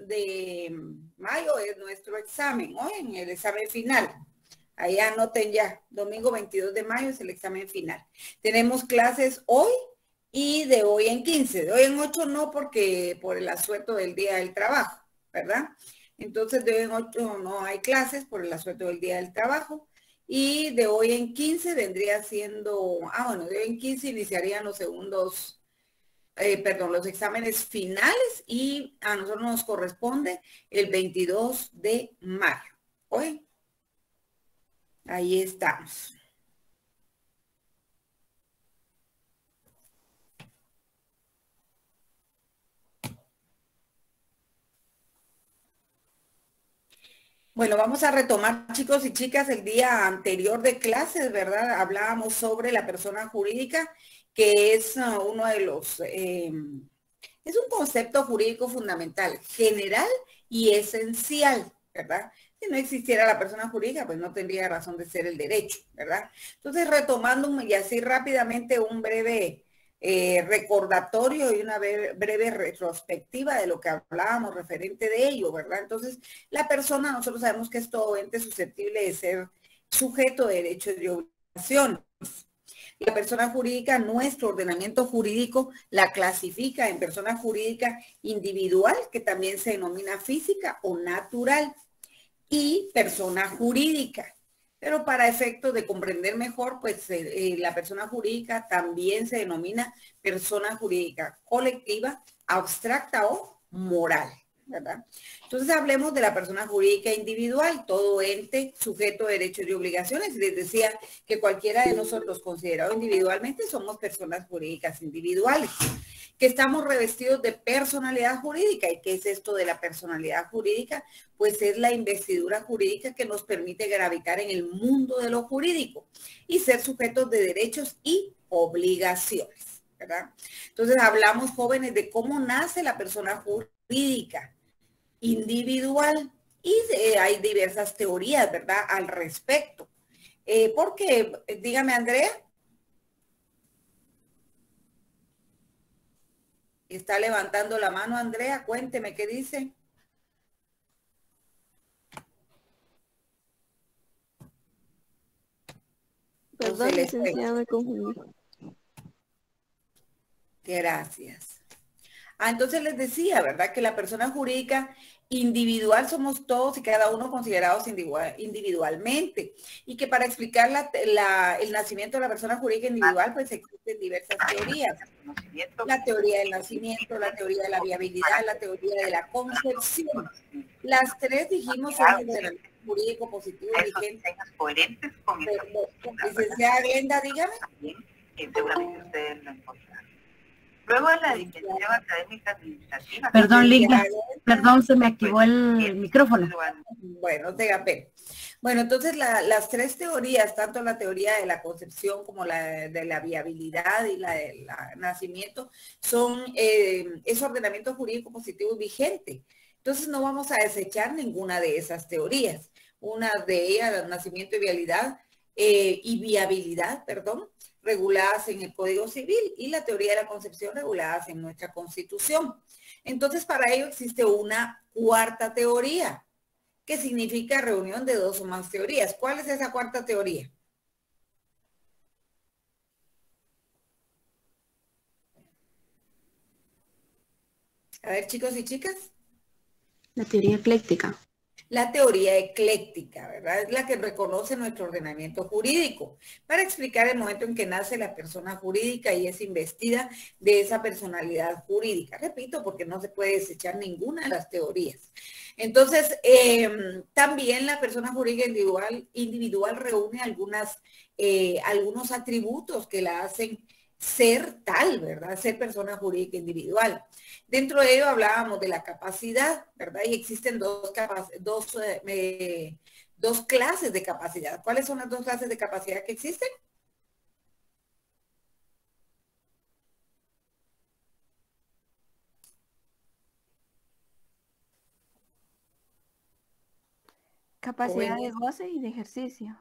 de mayo es nuestro examen, hoy en el examen final. Ahí anoten ya, domingo 22 de mayo es el examen final. Tenemos clases hoy y de hoy en 15. De hoy en 8 no, porque por el asueto del día del trabajo, ¿verdad? Entonces de hoy en 8 no hay clases por el asueto del día del trabajo. Y de hoy en 15 vendría siendo, bueno, de hoy en 15 iniciarían los segundos, los exámenes finales y a nosotros nos corresponde el 22 de mayo. Hoy. Ahí estamos. Bueno, vamos a retomar, chicos y chicas, el día anterior de clases, ¿verdad? Hablábamos sobre la persona jurídica, que es uno de los, es un concepto jurídico fundamental, general y esencial, ¿verdad? Si no existiera la persona jurídica, pues no tendría razón de ser el derecho, ¿verdad? Entonces, retomando y así rápidamente un breve recordatorio y una breve retrospectiva de lo que hablábamos referente de ello, ¿verdad? Entonces, la persona, nosotros sabemos que es todo ente susceptible de ser sujeto de derechos y obligaciones. La persona jurídica, nuestro ordenamiento jurídico la clasifica en persona jurídica individual, que también se denomina física o natural, y persona jurídica. Pero para efectos de comprender mejor, pues la persona jurídica también se denomina persona jurídica colectiva, abstracta o moral, ¿verdad? Entonces hablemos de la persona jurídica individual, todo ente sujeto de derechos y obligaciones. Les decía que cualquiera de nosotros considerado individualmente somos personas jurídicas individuales, que estamos revestidos de personalidad jurídica. ¿Y qué es esto de la personalidad jurídica? Pues es la investidura jurídica que nos permite gravitar en el mundo de lo jurídico y ser sujetos de derechos y obligaciones, ¿verdad? Entonces hablamos, jóvenes, de cómo nace la persona jurídica individual y hay diversas teorías, ¿verdad?, al respecto. Porque, dígame, Andrea. Está levantando la mano, Andrea, cuénteme qué dice. Perdón, licenciada, me confundí. Gracias. Entonces les decía, ¿verdad? Que la persona jurídica individual somos todos y cada uno considerados individualmente. Y que para explicar el nacimiento de la persona jurídica individual, pues existen diversas teorías. La teoría del nacimiento, la teoría de la viabilidad, la teoría de la concepción. Las tres dijimos son el jurídico positivo y vigente. Licenciada Glenda, dígame. Seguramente ustedes lo encontraron. Luego de la dimensión académica administrativa. Perdón, Linda. Perdón, se me activó el micrófono. Bueno, téngame. Bueno, entonces las tres teorías, tanto la teoría de la concepción como la de la viabilidad y la del nacimiento, es ordenamiento jurídico positivo y vigente. Entonces no vamos a desechar ninguna de esas teorías. Una de ellas, nacimiento y viabilidad, reguladas en el Código Civil, y la teoría de la concepción reguladas en nuestra Constitución. Entonces, para ello existe una cuarta teoría, que significa reunión de dos o más teorías. ¿Cuál es esa cuarta teoría? A ver, chicos y chicas. La teoría ecléctica. La teoría ecléctica, ¿verdad? Es la que reconoce nuestro ordenamiento jurídico para explicar el momento en que nace la persona jurídica y es investida de esa personalidad jurídica. Repito, porque no se puede desechar ninguna de las teorías. Entonces, también la persona jurídica individual reúne algunos atributos que la hacen ser tal, ¿verdad? Ser persona jurídica individual. Dentro de ello hablábamos de la capacidad, ¿verdad? Y existen dos clases de capacidad. ¿Cuáles son las dos clases de capacidad que existen? Capacidad de goce y de ejercicio.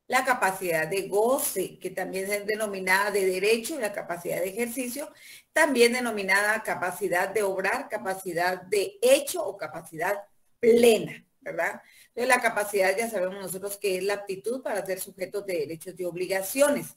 la capacidad de goce, que también es denominada de derecho, y la capacidad de ejercicio, también denominada capacidad de obrar, capacidad de hecho o capacidad plena, ¿verdad? Entonces, la capacidad ya sabemos nosotros que es la aptitud para ser sujetos de derechos y obligaciones,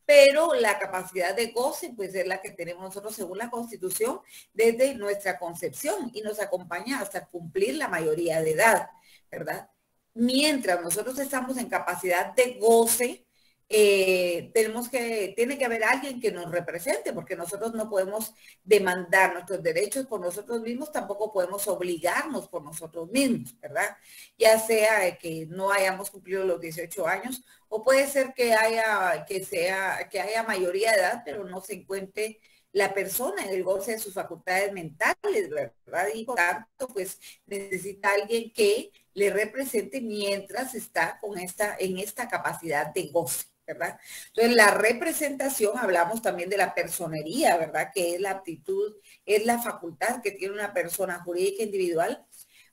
pero la capacidad de goce, pues es la que tenemos nosotros según la Constitución desde nuestra concepción y nos acompaña hasta cumplir la mayoría de edad, ¿verdad? Mientras nosotros estamos en capacidad de goce, tiene que haber alguien que nos represente, porque nosotros no podemos demandar nuestros derechos por nosotros mismos, tampoco podemos obligarnos por nosotros mismos, ¿verdad? Ya sea que no hayamos cumplido los 18 años, o puede ser que haya mayoría de edad, pero no se encuentre la persona en el goce de sus facultades mentales, ¿verdad? Y por tanto, pues necesita alguien que le represente mientras está en esta capacidad de goce, ¿verdad? Entonces, la representación, hablamos también de la personería, ¿verdad? Que es la aptitud, es la facultad que tiene una persona jurídica individual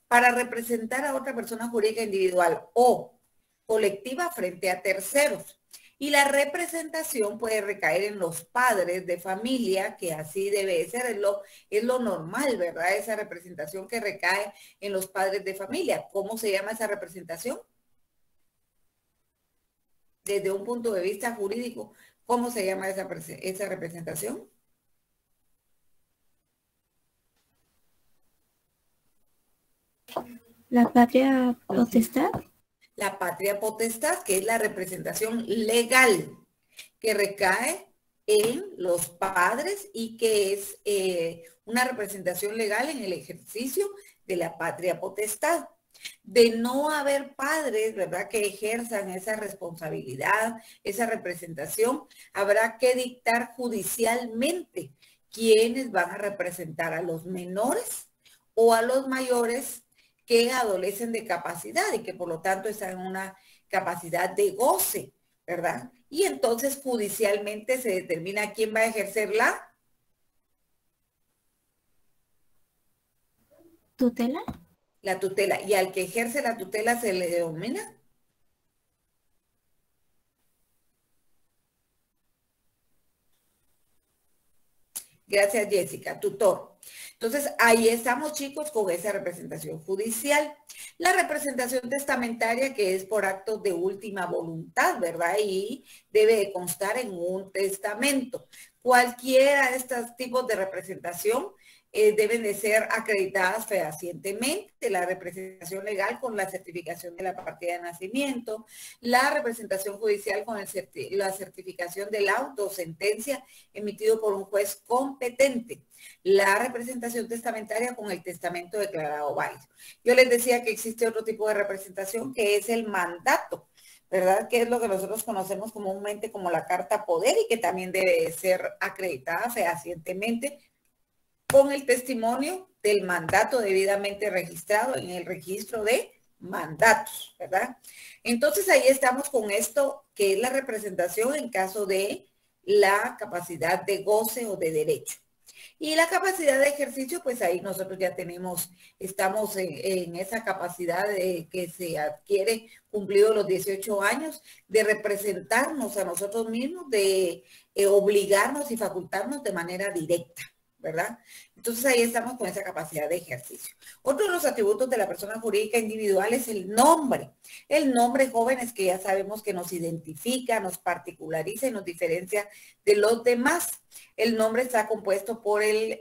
para representar a otra persona jurídica individual o colectiva frente a terceros. Y la representación puede recaer en los padres de familia, que así debe ser, es lo normal, ¿verdad? Esa representación que recae en los padres de familia. ¿Cómo se llama esa representación? Desde un punto de vista jurídico, ¿cómo se llama esa representación? La patria potestad. La patria potestad, que es la representación legal que recae en los padres y que es una representación legal en el ejercicio de la patria potestad. De no haber padres, ¿verdad?, que ejerzan esa responsabilidad, esa representación, habrá que dictar judicialmente quiénes van a representar a los menores o a los mayores que adolecen de capacidad y que por lo tanto están en una capacidad de goce, ¿verdad? Y entonces judicialmente se determina quién va a ejercer la tutela. La tutela. Y al que ejerce la tutela se le denomina Gracias, Jessica, tutor. Entonces, ahí estamos, chicos, con esa representación judicial. La representación testamentaria, que es por actos de última voluntad, ¿verdad? Y debe de constar en un testamento. Cualquiera de estos tipos de representación deben de ser acreditadas fehacientemente, la representación legal con la certificación de la partida de nacimiento, la representación judicial con la certificación del auto o sentencia emitido por un juez competente, la representación testamentaria con el testamento declarado válido. Yo les decía que existe otro tipo de representación que es el mandato, ¿verdad? Que es lo que nosotros conocemos comúnmente como la carta poder y que también debe ser acreditada fehacientemente con el testimonio del mandato debidamente registrado en el registro de mandatos, ¿verdad? Entonces ahí estamos con esto que es la representación en caso de la capacidad de goce o de derecho. Y la capacidad de ejercicio, pues ahí nosotros ya estamos en esa capacidad que se adquiere cumplidos los 18 años de representarnos a nosotros mismos, de obligarnos y facultarnos de manera directa, ¿verdad? Entonces ahí estamos con esa capacidad de ejercicio. Otro de los atributos de la persona jurídica individual es el nombre. El nombre, jóvenes, que ya sabemos que nos identifica, nos particulariza y nos diferencia de los demás. El nombre está compuesto por el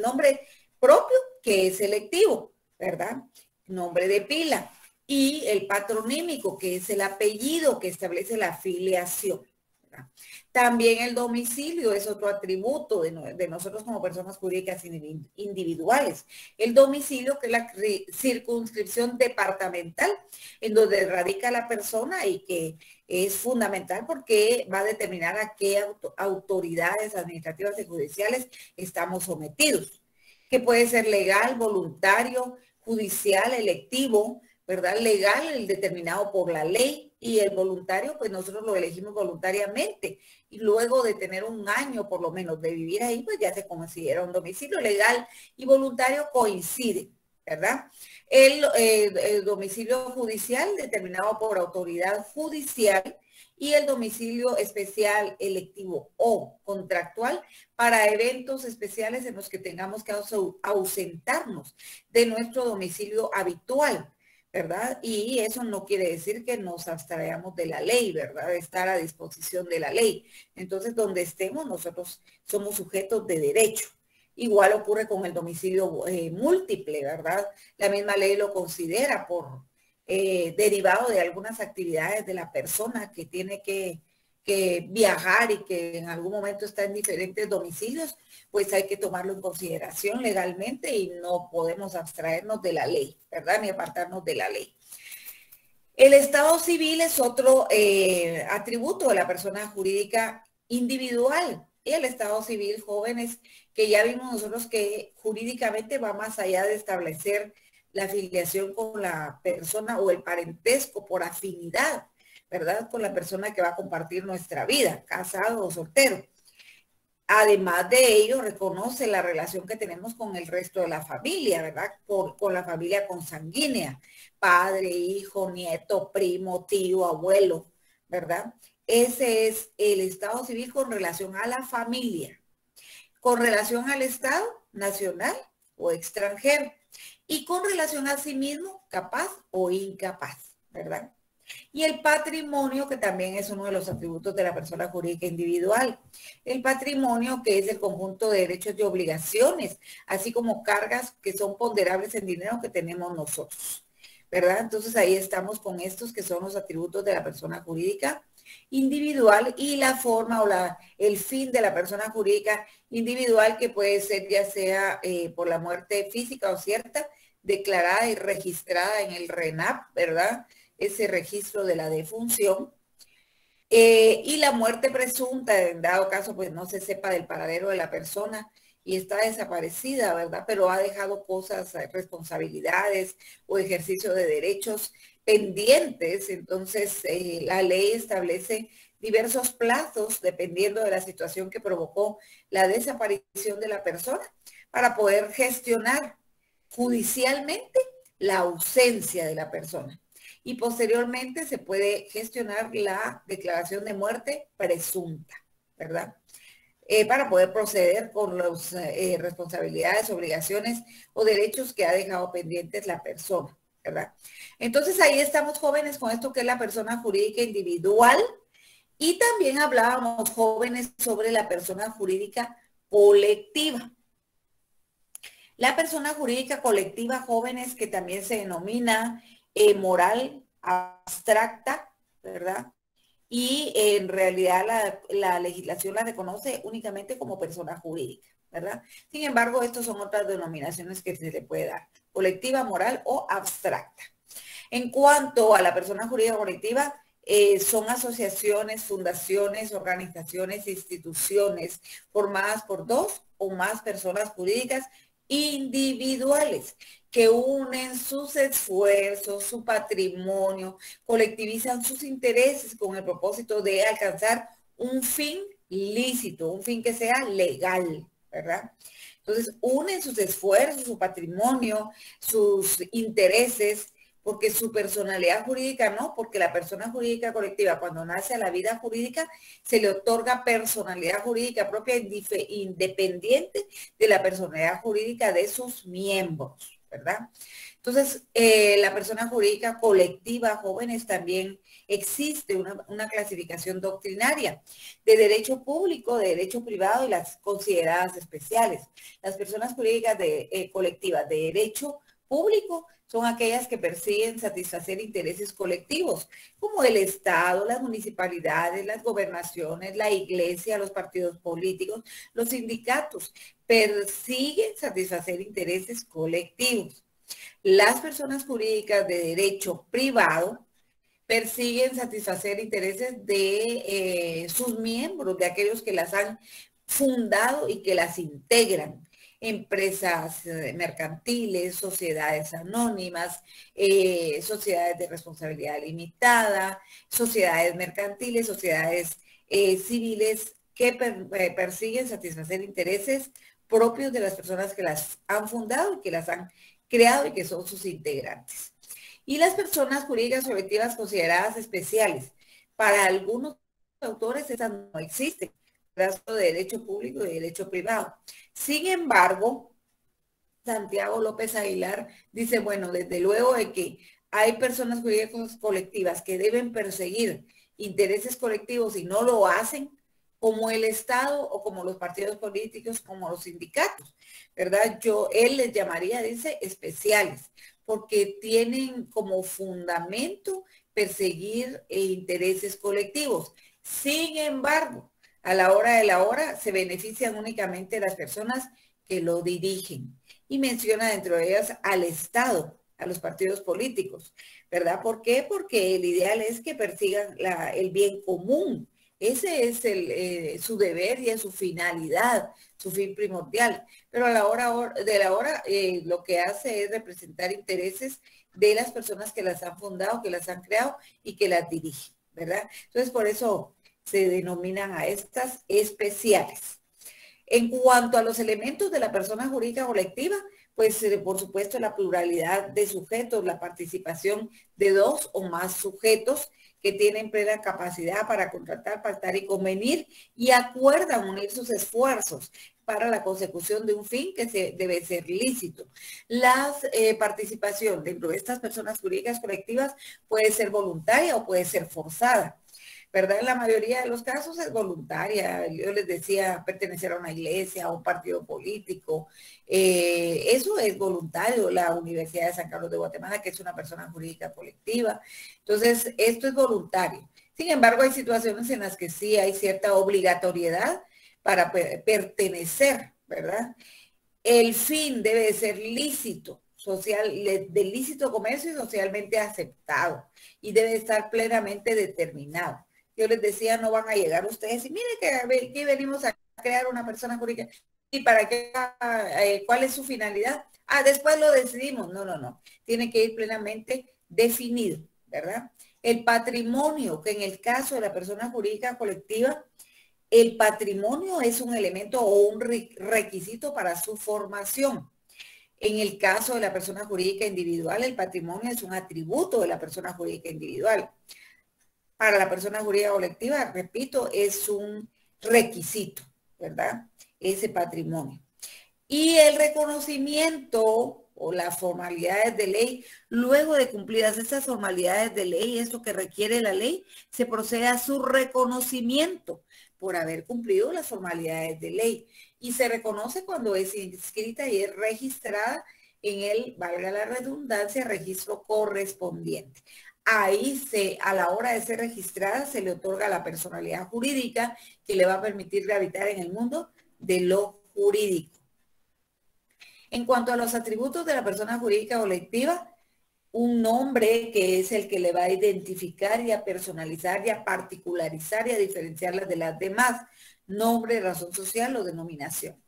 nombre propio, que es selectivo, ¿verdad? Nombre de pila. Y el patronímico, que es el apellido que establece la filiación. También el domicilio es otro atributo de nosotros como personas jurídicas individuales. El domicilio, que es la circunscripción departamental en donde radica la persona y que es fundamental porque va a determinar a qué autoridades administrativas y judiciales estamos sometidos, que puede ser legal, voluntario, judicial, electivo, ¿verdad? Legal, el determinado por la ley, y el voluntario, pues nosotros lo elegimos voluntariamente. Y luego de tener un año, por lo menos, de vivir ahí, pues ya se considera un domicilio legal y voluntario coincide. ¿verdad? El domicilio judicial determinado por autoridad judicial y el domicilio especial, electivo o contractual para eventos especiales en los que tengamos que ausentarnos de nuestro domicilio habitual, ¿verdad? Y eso no quiere decir que nos abstraigamos de la ley, ¿verdad? De estar a disposición de la ley. Entonces, donde estemos, nosotros somos sujetos de derecho. Igual ocurre con el domicilio múltiple, ¿verdad? La misma ley lo considera por derivado de algunas actividades de la persona que tiene que viajar y que en algún momento está en diferentes domicilios, pues hay que tomarlo en consideración legalmente y no podemos abstraernos de la ley, ¿verdad? Ni apartarnos de la ley. El estado civil es otro atributo de la persona jurídica individual. Y el estado civil, jóvenes, que ya vimos nosotros que jurídicamente va más allá de establecer la afiliación con la persona o el parentesco por afinidad, ¿verdad? Con la persona que va a compartir nuestra vida, casado o soltero. Además de ello, reconoce la relación que tenemos con el resto de la familia, ¿verdad? Con la familia consanguínea, padre, hijo, nieto, primo, tío, abuelo, ¿verdad? Ese es el estado civil con relación a la familia, con relación al estado nacional o extranjero y con relación a sí mismo, capaz o incapaz, ¿verdad? Y el patrimonio, que también es uno de los atributos de la persona jurídica individual. El patrimonio, que es el conjunto de derechos y obligaciones, así como cargas que son ponderables en dinero que tenemos nosotros, ¿verdad? Entonces ahí estamos con estos que son los atributos de la persona jurídica individual y la forma o el fin de la persona jurídica individual, que puede ser ya sea por la muerte física o cierta, declarada y registrada en el RENAP, ¿verdad? Ese registro de la defunción. Y la muerte presunta, en dado caso, pues no se sepa del paradero de la persona y está desaparecida, ¿verdad? Pero ha dejado cosas, responsabilidades o ejercicio de derechos pendientes. Entonces, la ley establece diversos plazos, dependiendo de la situación que provocó la desaparición de la persona, para poder gestionar judicialmente la ausencia de la persona. Y posteriormente se puede gestionar la declaración de muerte presunta, ¿verdad? Para poder proceder con las responsabilidades, obligaciones o derechos que ha dejado pendientes la persona, ¿verdad? Entonces ahí estamos, jóvenes, con esto que es la persona jurídica individual. Y también hablábamos, jóvenes, sobre la persona jurídica colectiva. La persona jurídica colectiva, jóvenes, que también se denomina moral abstracta, ¿verdad? Y en realidad la legislación la reconoce únicamente como persona jurídica, ¿verdad? Sin embargo, estas son otras denominaciones que se le puede dar: colectiva, moral o abstracta. En cuanto a la persona jurídica colectiva, son asociaciones, fundaciones, organizaciones, instituciones formadas por dos o más personas jurídicas individuales que unen sus esfuerzos, su patrimonio, colectivizan sus intereses con el propósito de alcanzar un fin lícito, un fin que sea legal, ¿verdad? Entonces, unen sus esfuerzos, su patrimonio, sus intereses, porque su personalidad jurídica no, porque la persona jurídica colectiva, cuando nace a la vida jurídica, se le otorga personalidad jurídica propia independiente de la personalidad jurídica de sus miembros, ¿verdad? Entonces, la persona jurídica colectiva, jóvenes, también existe una clasificación doctrinaria de derecho público, de derecho privado y las consideradas especiales. Las personas jurídicas colectivas de derecho público son aquellas que persiguen satisfacer intereses colectivos, como el Estado, las municipalidades, las gobernaciones, la iglesia, los partidos políticos, los sindicatos, persiguen satisfacer intereses colectivos. Las personas jurídicas de derecho privado persiguen satisfacer intereses de sus miembros, de aquellos que las han fundado y que las integran. Empresas mercantiles, sociedades anónimas, sociedades de responsabilidad limitada, sociedades mercantiles, sociedades civiles que persiguen satisfacer intereses propios de las personas que las han fundado y que las han creado y que son sus integrantes. Y las personas jurídicas colectivas consideradas especiales. Para algunos autores esas no existen, caso de derecho público y derecho privado. Sin embargo, Santiago López Aguilar dice, bueno, desde luego de que hay personas jurídicas colectivas que deben perseguir intereses colectivos y no lo hacen, como el Estado o como los partidos políticos, como los sindicatos, ¿verdad? Él les llamaría, dice, especiales, porque tienen como fundamento perseguir intereses colectivos. Sin embargo, a la hora de la hora se benefician únicamente las personas que lo dirigen. Y menciona dentro de ellas al Estado, a los partidos políticos, ¿verdad? ¿Por qué? Porque el ideal es que persigan el bien común. Ese es su deber y es su finalidad, su fin primordial. Pero a la hora de la hora lo que hace es representar intereses de las personas que las han fundado, que las han creado y que las dirigen, ¿verdad? Entonces, por eso se denominan a estas especiales. En cuanto a los elementos de la persona jurídica colectiva, pues por supuesto la pluralidad de sujetos, la participación de dos o más sujetos que tienen plena capacidad para contratar, pactar y convenir y acuerdan unir sus esfuerzos para la consecución de un fin que debe ser lícito. La participación dentro de estas personas jurídicas colectivas puede ser voluntaria o puede ser forzada, ¿verdad? En la mayoría de los casos es voluntaria. Yo les decía, pertenecer a una iglesia, a un partido político, eso es voluntario. La Universidad de San Carlos de Guatemala, que es una persona jurídica colectiva. Entonces, esto es voluntario. Sin embargo, hay situaciones en las que sí hay cierta obligatoriedad para pertenecer, ¿verdad? El fin debe ser lícito, de lícito comercio y socialmente aceptado, y debe estar plenamente determinado. Yo les decía, no van a llegar ustedes y mire que aquí venimos a crear una persona jurídica. ¿Y para qué? ¿Cuál es su finalidad? Después lo decidimos. No, no, no. Tiene que ir plenamente definido, ¿verdad? El patrimonio, que en el caso de la persona jurídica colectiva, el patrimonio es un elemento o un requisito para su formación. En el caso de la persona jurídica individual, el patrimonio es un atributo de la persona jurídica individual. Para la persona jurídica colectiva, repito, es un requisito, ¿verdad? Ese patrimonio. Y el reconocimiento o las formalidades de ley, luego de cumplidas estas formalidades de ley, esto que requiere la ley, se procede a su reconocimiento por haber cumplido las formalidades de ley. Y se reconoce cuando es inscrita y es registrada en el, valga la redundancia, registro correspondiente. Ahí a la hora de ser registrada, se le otorga la personalidad jurídica que le va a permitir gravitar en el mundo de lo jurídico. En cuanto a los atributos de la persona jurídica colectiva, un nombre que es el que le va a identificar y a personalizar y a particularizar y a diferenciarlas de las demás. Nombre, razón social o denominación.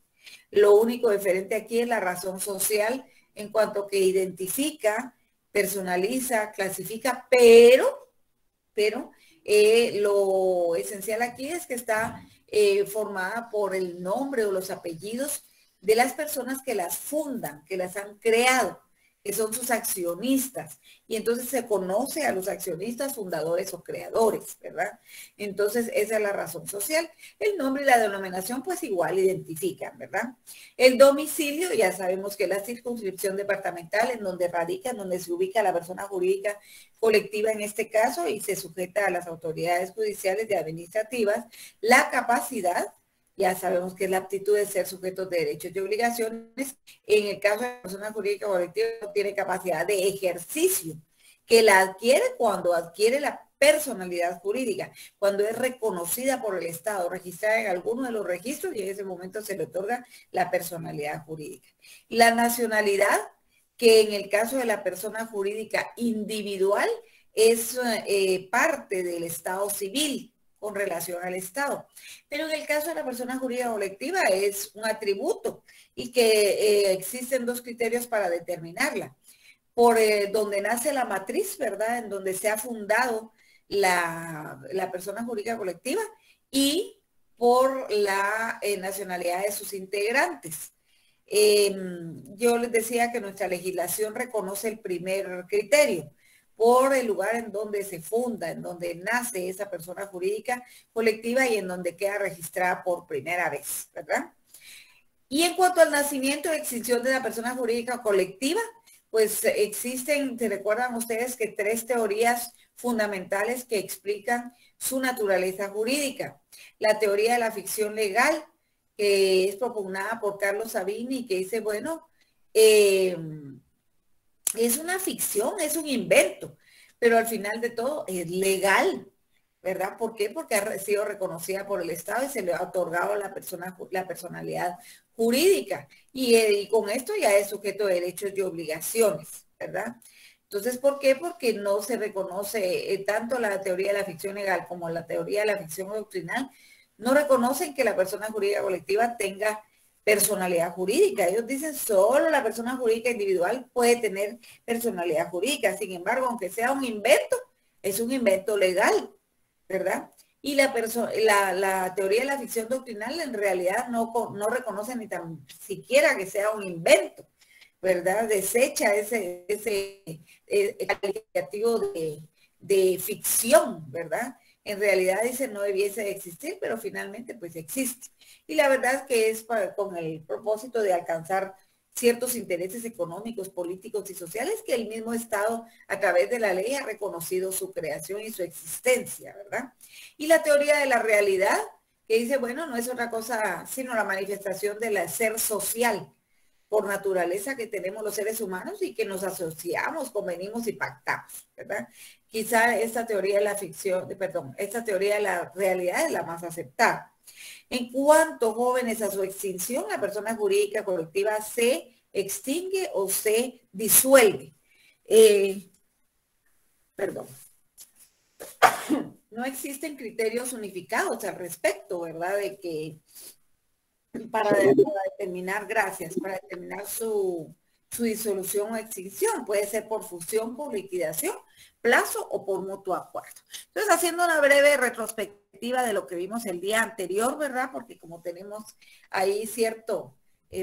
Lo único diferente aquí es la razón social en cuanto que identifica, personaliza, clasifica, pero lo esencial aquí es que está formada por el nombre o los apellidos de las personas que las fundan, que las han creado, que son sus accionistas. Y entonces se conoce a los accionistas, fundadores o creadores, ¿verdad? Entonces esa es la razón social. El nombre y la denominación pues igual identifican, ¿verdad? El domicilio, ya sabemos que es la circunscripción departamental en donde radica, en donde se ubica la persona jurídica colectiva en este caso y se sujeta a las autoridades judiciales y administrativas. La capacidad, ya sabemos que es la aptitud de ser sujetos de derechos y obligaciones. En el caso de la persona jurídica colectiva no tiene capacidad de ejercicio, que la adquiere cuando adquiere la personalidad jurídica, cuando es reconocida por el Estado, registrada en alguno de los registros y en ese momento se le otorga la personalidad jurídica. La nacionalidad, que en el caso de la persona jurídica individual es parte del Estado civil, con relación al Estado. Pero en el caso de la persona jurídica colectiva es un atributo y que existen dos criterios para determinarla. Por donde nace la matriz, ¿verdad? En donde se ha fundado la persona jurídica colectiva y por la nacionalidad de sus integrantes. yo les decía que nuestra legislación reconoce el primer criterio por el lugar en donde se funda, en donde nace esa persona jurídica colectiva y en donde queda registrada por primera vez, ¿verdad? Y en cuanto al nacimiento y extinción de la persona jurídica colectiva, pues existen, ¿se recuerdan ustedes que 3 teorías fundamentales que explican su naturaleza jurídica? La teoría de la ficción legal, que es propugnada por Carlos Savini, que dice, bueno, es una ficción, es un invento, pero al final de todo es legal, ¿verdad? ¿Por qué? Porque ha sido reconocida por el Estado y se le ha otorgado a la personalidad jurídica. Y con esto ya es sujeto de derechos y obligaciones, ¿verdad? Entonces, ¿por qué? Porque no se reconoce tanto la teoría de la ficción legal como la teoría de la ficción doctrinal, no reconocen que la persona jurídica colectiva tenga personalidad jurídica. Ellos dicen solo la persona jurídica individual puede tener personalidad jurídica. Sin embargo, aunque sea un invento, es un invento legal, ¿verdad? Y la teoría de la ficción doctrinal en realidad no reconoce ni tan siquiera que sea un invento, ¿verdad? Desecha ese calificativo de ficción, ¿verdad? En realidad dice no debiese de existir, pero finalmente pues existe. Y la verdad es que es con el propósito de alcanzar ciertos intereses económicos, políticos y sociales que el mismo Estado a través de la ley ha reconocido su creación y su existencia, ¿verdad? Y la teoría de la realidad, que dice, bueno, no es otra cosa sino la manifestación del ser social por naturaleza que tenemos los seres humanos y que nos asociamos, convenimos y pactamos, ¿verdad? Quizá esta teoría de la ficción, esta teoría de la realidad es la más aceptada. En cuanto, jóvenes, a su extinción, la persona jurídica colectiva se extingue o se disuelve. No existen criterios unificados al respecto, ¿verdad? De que para determinar su disolución o extinción. Puede ser por fusión, por liquidación, plazo o por mutuo acuerdo. Entonces, haciendo una breve retrospectiva de lo que vimos el día anterior, ¿verdad? Porque como tenemos ahí cierto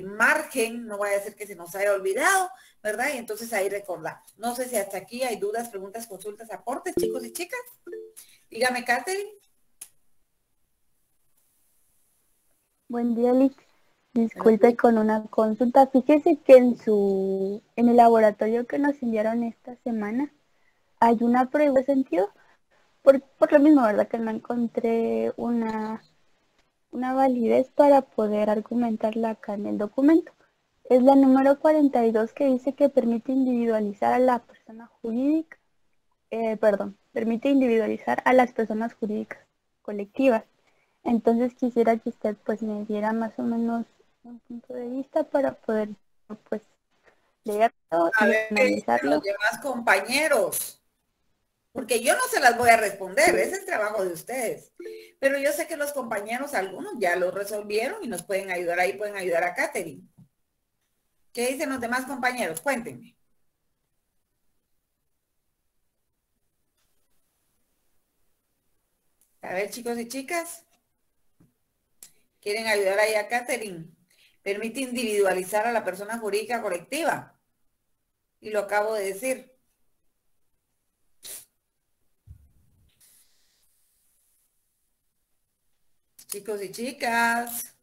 margen, no vaya a ser que se nos haya olvidado, ¿verdad? Y entonces ahí recordamos. No sé si hasta aquí hay dudas, preguntas, consultas, aportes, chicos y chicas. Dígame, Catherine. Buen día, Liz. Disculpe con una consulta. Fíjese que en el laboratorio que nos enviaron esta semana hay una prueba de sentido. Por lo mismo, ¿verdad? Que no encontré una validez para poder argumentarla acá en el documento. Es la número 42 que dice que permite individualizar a la persona jurídica, permite individualizar a las personas jurídicas colectivas. Entonces quisiera que usted pues me diera más o menos un punto de vista para poder pues leerlo y analizarlo. Los demás compañeros, porque yo no se las voy a responder, ese es el trabajo de ustedes. Pero yo sé que los compañeros, algunos ya lo resolvieron y nos pueden ayudar ahí, pueden ayudar a Catherine. ¿Qué dicen los demás compañeros? Cuéntenme. A ver, chicos y chicas. ¿Quieren ayudar ahí a Catherine? Permite individualizar a la persona jurídica colectiva. Y lo acabo de decir. Chicos y chicas.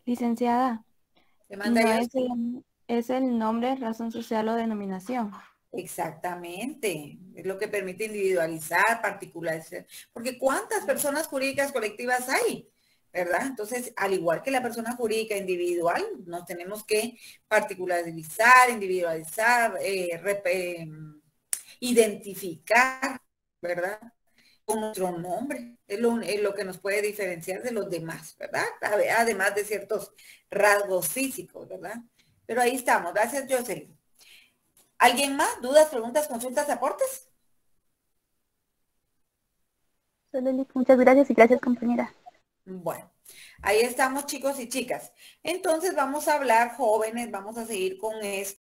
Licenciada, ¿Se manda no es el nombre, razón social o denominación. Exactamente, es lo que permite individualizar, particularizar, porque ¿cuántas personas jurídicas colectivas hay? ¿Verdad? Entonces, al igual que la persona jurídica individual, nos tenemos que particularizar, individualizar, identificar, ¿verdad? Con nuestro nombre, es lo que nos puede diferenciar de los demás, ¿verdad? Además de ciertos rasgos físicos, ¿verdad? Pero ahí estamos, gracias, Jocelyn. ¿Alguien más? ¿Dudas, preguntas, consultas, aportes? Muchas gracias y gracias, compañera. Bueno, ahí estamos, chicos y chicas. Entonces vamos a hablar, jóvenes, vamos a seguir con esto.